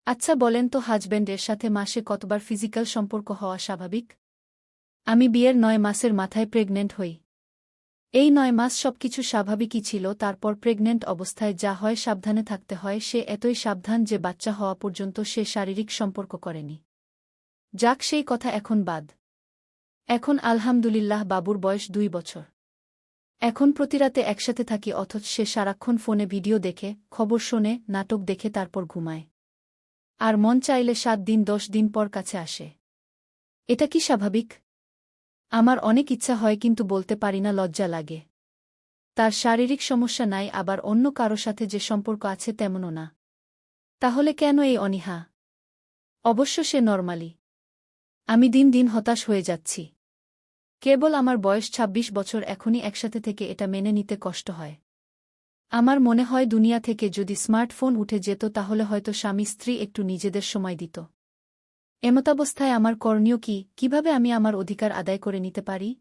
আচ্ছা বলেন তো হাজব্যান্ডের সাথে মাসে কতবার ফিজিক্যাল সম্পর্ক হওয়া স্বাভাবিক? আমি বিয়ের ৯ মাসের মাথায় প্রেগনেন্ট হই। এই ৯ মাস সবকিছু স্বাভাবিকই ছিল, তারপর প্রেগনেন্ট অবস্থায় যা হয় সাবধানে থাকতে হয়, সে এতই সাবধান যে বাচ্চা হওয়া পর্যন্ত সে শারীরিক সম্পর্ক করেনি। যাক সেই কথা এখন বাদ। এখন আলহামদুলিল্লাহ বাবুর বয়স ২ বছর। এখন প্রতিরাতে একসাথে থাকি, অথচ সে সারাক্ষণ ফোনে ভিডিও দেখে, খবর শোনে, নাটক দেখে তারপর ঘুমায়। আর মন চাইলে ৭ দিন ১০ দিন পর কাছে আসে। এটা কি স্বাভাবিক? আমার অনেক ইচ্ছা হয় কিন্তু বলতে পারি না, লজ্জা লাগে। তার শারীরিক সমস্যা নাই, আবার অন্য কারো সাথে যে সম্পর্ক আছে তেমনও না। তাহলে কেন এই অনীহা? অবশ্য সে নরমালি। আমি দিন দিন হতাশ হয়ে যাচ্ছি। কেবল আমার বয়স ২৬ বছর, এখনই একসাথে থেকে এটা মেনে নিতে কষ্ট হয়। আমার মনে হয় দুনিয়া থেকে যদি স্মার্টফোন উঠে যেত তাহলে হয়তো স্বামী স্ত্রী একটু নিজেদের সময় দিত। এমতাবস্থায় আমার করণীয় কি, কিভাবে আমি আমার অধিকার আদায় করে নিতে পারি?